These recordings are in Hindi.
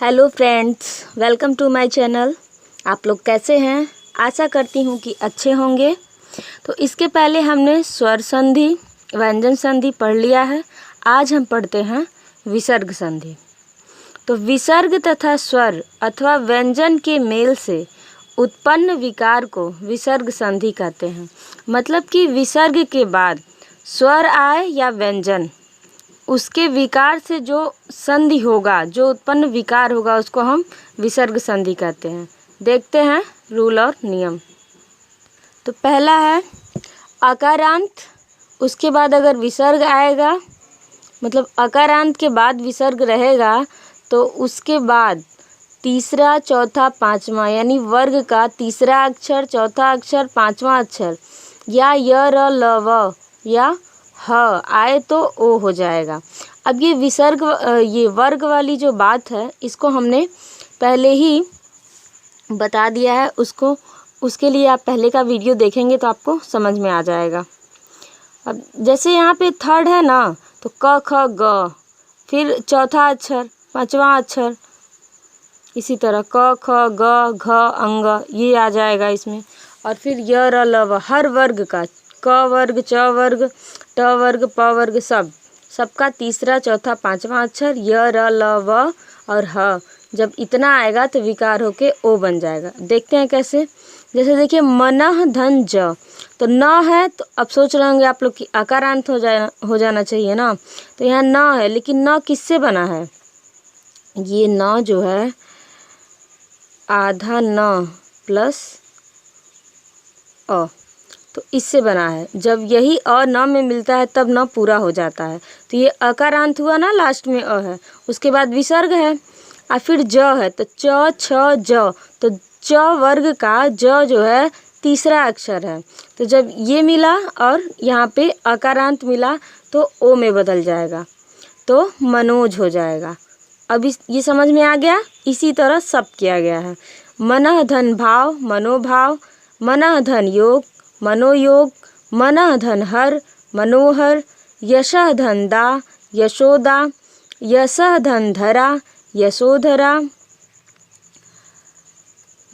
Hello friends, welcome to my channel. आप लोग कैसे हैं? आशा करती हूँ कि अच्छे होंगे। तो इसके पहले हमने स्वर संधि, व्यंजन संधि पढ़ लिया है। आज हम पढ़ते हैं विसर्ग संधि। तो विसर्ग तथा स्वर अथवा व्यंजन के मेल से उत्पन्न विकार को विसर्ग संधि कहते हैं। मतलब कि विसर्ग के बाद स्वर आए या व्यंजन, उसके विकार से जो संधि होगा, जो उत्पन्न विकार होगा, उसको हम विसर्ग संधि कहते हैं। देखते हैं रूल और नियम। तो पहला है अकारांत, उसके बाद अगर विसर्ग आएगा, मतलब अकारांत के बाद विसर्ग रहेगा, तो उसके बाद तीसरा, चौथा, पांचवा यानी वर्ग का तीसरा अक्षर, चौथा अक्षर, पांचवा अक्षर या य, र, ल, व या ह आए तो ओ हो जाएगा। अब ये विसर्ग, ये वर्ग वाली जो बात है, इसको हमने पहले ही बता दिया है। उसके लिए आप पहले का वीडियो देखेंगे तो आपको समझ में आ जाएगा। अब जैसे यहाँ पे थर्ड है ना, तो क, ख, ग, फिर चौथा अक्षर, पांचवा अक्षर, इसी तरह क, ख, ग, घ, अंग, ये आ जाएगा इसमें। और फिर य, र, ल, व, हर वर्ग का, क वर्ग, च वर्ग, ट वर्ग, प वर्ग, सबका तीसरा, चौथा, पांचवा अक्षर य, र, ल, व और ह, जब इतना आएगा तो विकार होके ओ बन जाएगा। देखते हैं कैसे। जैसे देखिए मनः धन ज, तो न है, तो अब सोच रहे होंगे आप लोग कि अकारांत हो जाना चाहिए ना। तो यहाँ न है, लेकिन न किससे बना है? ये न जो है आधा न प्लस अ, तो इससे बना है। जब यही अ न में मिलता है तब न पूरा हो जाता है। तो ये अकारांत हुआ ना, लास्ट में अ है, उसके बाद विसर्ग है और फिर ज है, तो च, छ, ज, तो च वर्ग का ज जो है तीसरा अक्षर है। तो जब ये मिला और यहाँ पे अकारांत मिला तो ओ में बदल जाएगा, तो मनोज हो जाएगा। अब ये समझ में आ गया। इसी तरह सब किया गया है। मनः धन भाव, मनोभाव, मनः धन योग, मनोयोग, मनः धन हर, मनोहर, यशः धन दा, यशोदा, यशः धन धरा, यशोधरा,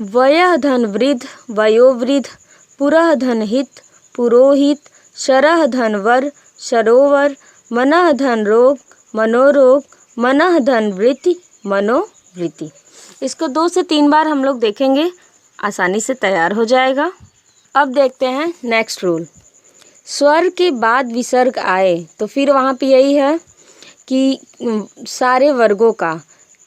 वयः धन वृद्ध, वयोवृद्ध, पुरः धन हित, पुरोहित, शरः धन वर, शरोवर, मनः धन रोग, मनोरोग, मनः धन वृत्ति, मनोवृत्ति। इसको 2 से 3 बार हम लोग देखेंगे, आसानी से तैयार हो जाएगा। अब देखते हैं नेक्स्ट रूल। स्वर के बाद विसर्ग आए तो फिर वहाँ पे यही है कि सारे वर्गों का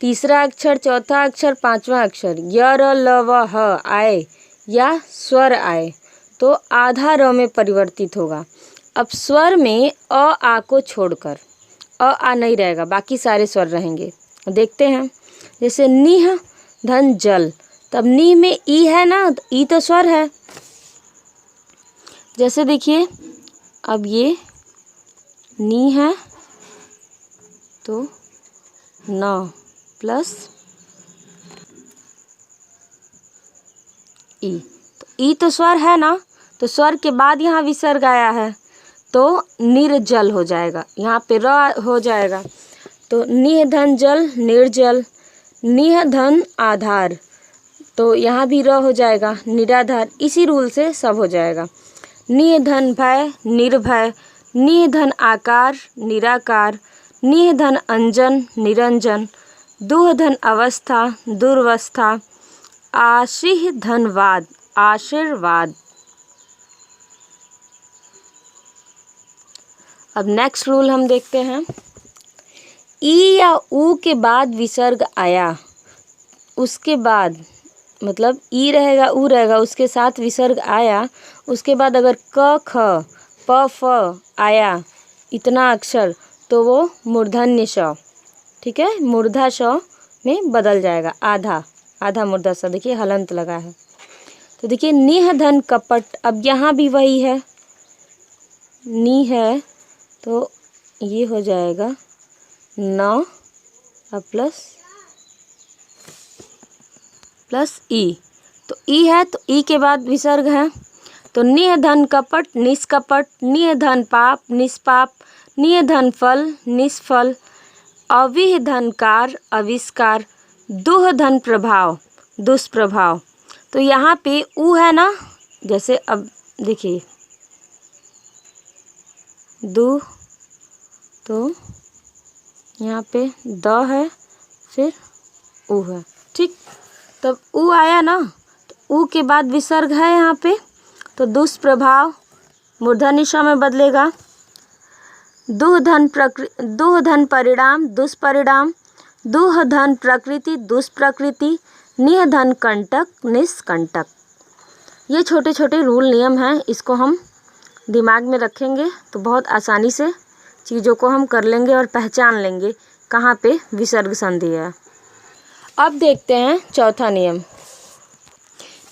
तीसरा अक्षर, चौथा अक्षर, पांचवा अक्षर य, र, ल, व, ह आए या स्वर आए तो आधा र में परिवर्तित होगा। अब स्वर में अ, आ को छोड़कर अ, आ नहीं रहेगा, बाकी सारे स्वर रहेंगे। देखते हैं। जैसे निह धन जल, तब नी में ई है ना, तो ई तो स्वर है। जैसे देखिए अब ये नी है तो न प्लस ई, तो ई तो स्वर है ना, तो स्वर के बाद यहाँ विसर्ग आया है तो निर्जल हो जाएगा, यहाँ पे र हो जाएगा। तो निह धन जल, निर्जल, निह धन आधार, तो यहाँ भी र हो जाएगा, निराधार। इसी रूल से सब हो जाएगा। निह धन भय, निर्भय, निह धन आकार, निराकार, निह धन अंजन, निरंजन, दुह धन अवस्था, दुर्वस्था, आशीह धनवाद, आशीर्वाद। अब नेक्स्ट रूल हम देखते हैं। ई या ऊ के बाद विसर्ग आया, उसके बाद मतलब ई रहेगा, ऊ रहेगा, उसके साथ विसर्ग आया, उसके बाद अगर क, ख, प, फ आया इतना अक्षर, तो वो मूर्धन्य श, ठीक है, मूर्धा श में बदल जाएगा। आधा मूर्धा स, देखिए हलंत लगा है। तो देखिए निह धन कपट, अब यहाँ भी वही है, नी है तो ये हो जाएगा न अब प्लस ई, तो ई है तो ई के बाद विसर्ग है। तो निह धन कपट, निष्कपट, निह धन पाप, निष्पाप, निह धन फल, निष्फल, अविह धन कार, अविष्कार, दुह धन प्रभाव, दुष्प्रभाव। तो यहाँ पे ऊ है ना, जैसे अब देखिए दु, तो यहाँ पे द है, फिर ऊ है, ठीक। तब ऊ आया ना, तो ऊ के बाद विसर्ग है यहाँ पे, तो दुष्प्रभाव मूर्धन्य ष में बदलेगा। दुह धन परिणाम, दुष्परिणाम। दुह धन प्रकृति, दुष्प्रकृति। निह धन कंटक, निष्कंटक। ये छोटे छोटे रूल नियम हैं, इसको हम दिमाग में रखेंगे तो बहुत आसानी से चीज़ों को हम कर लेंगे और पहचान लेंगे कहाँ पे विसर्ग संधि है। अब देखते हैं चौथा नियम।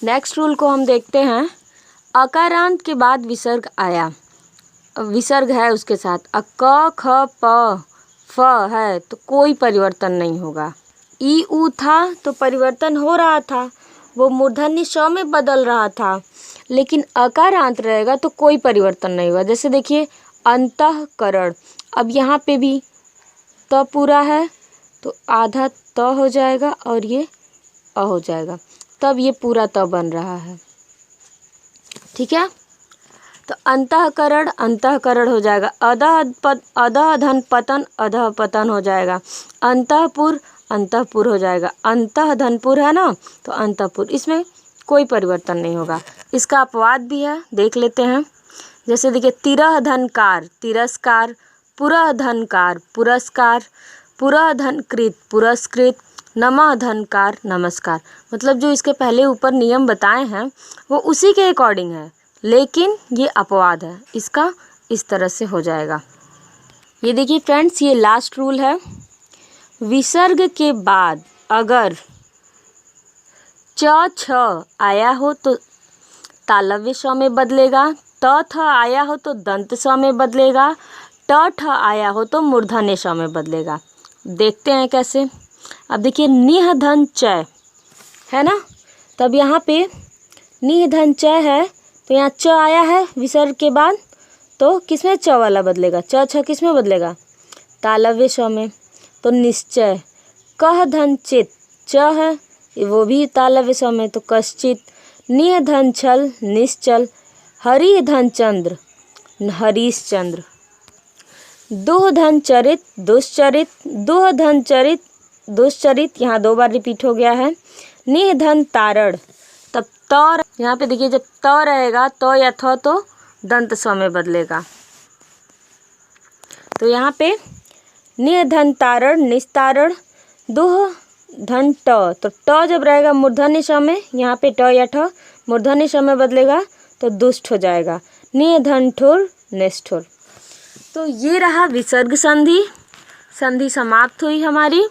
नेक्स्ट रूल को हम देखते हैं। अकारांत के बाद विसर्ग आया, विसर्ग है उसके साथ, क ख प फ है तो कोई परिवर्तन नहीं होगा। ई ऊ था तो परिवर्तन हो रहा था, वो मूर्धन्य ष में बदल रहा था, लेकिन अकारांत रहेगा तो कोई परिवर्तन नहीं होगा। जैसे देखिए अंतःकरण, अब यहाँ पे भी त पूरा है तो आधा त हो जाएगा और ये अ हो जाएगा, तब ये पूरा त बन रहा है, ठीक है। तो अंतःकरण, अंतःकरण हो जाएगा। अधः धन पतन, अधः पतन हो जाएगा। अंतःपुर, अंतःपुर हो जाएगा। अंतः धनपुर है ना, तो अंतःपुर, इसमें कोई परिवर्तन नहीं होगा। इसका अपवाद भी है, देख लेते हैं। जैसे देखिए तिरह धनकार, तिरस्कार। पुरः धनकार, पुरस्कार। पुरः धनकृत, पुरस्कृत। नमः धनकार, नमस्कार। मतलब जो इसके पहले ऊपर नियम बताए हैं वो उसी के अकॉर्डिंग है, लेकिन ये अपवाद है, इसका इस तरह से हो जाएगा। ये देखिए फ्रेंड्स, ये लास्ट रूल है। विसर्ग के बाद अगर च छ आया हो तो तालव्य श में बदलेगा, त थ आया हो तो दंत स में बदलेगा, ट ठ आया हो तो मूर्धन्य ष में बदलेगा। देखते हैं कैसे। अब देखिए निह धन चय है ना, तब यहाँ पे निह धन चय है तो यहाँ च आया है विसर्ग के बाद, तो किसमें च वाला बदलेगा, च छ किस में बदलेगा, तालव्य श में, तो निश्चय। कह धन चित, च है वो भी तालव्य श में, तो कश्चित। निह धन छल, निश्चल। हरि धन चंद्र, हरीशचंद्र। दुह धन चरित, दुश्चरित। दुह धन चरित, दुश्चरित, यहाँ 2 बार रिपीट हो गया है। निह धन तारण, तब त, यहाँ पे देखिए जब त रहेगा तो या थ तो दंत स में बदलेगा, तो यहाँ पे निह धन तारण, निस्तारण। दुह धन ट, तो ट जब रहेगा मूर्धन्य ष में, यहाँ पे ट या ठ मूर्धन्य ष में बदलेगा तो दुष्ट हो जाएगा। निह धन ठुर, निष्ठुर। तो ये रहा विसर्ग संधि, संधि समाप्त हुई हमारी।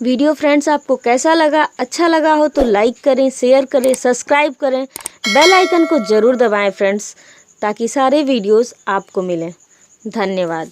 वीडियो फ्रेंड्स आपको कैसा लगा, अच्छा लगा हो तो लाइक करें, शेयर करें, सब्सक्राइब करें, बेल आइकन को ज़रूर दबाएं फ्रेंड्स, ताकि सारे वीडियोस आपको मिलें। धन्यवाद।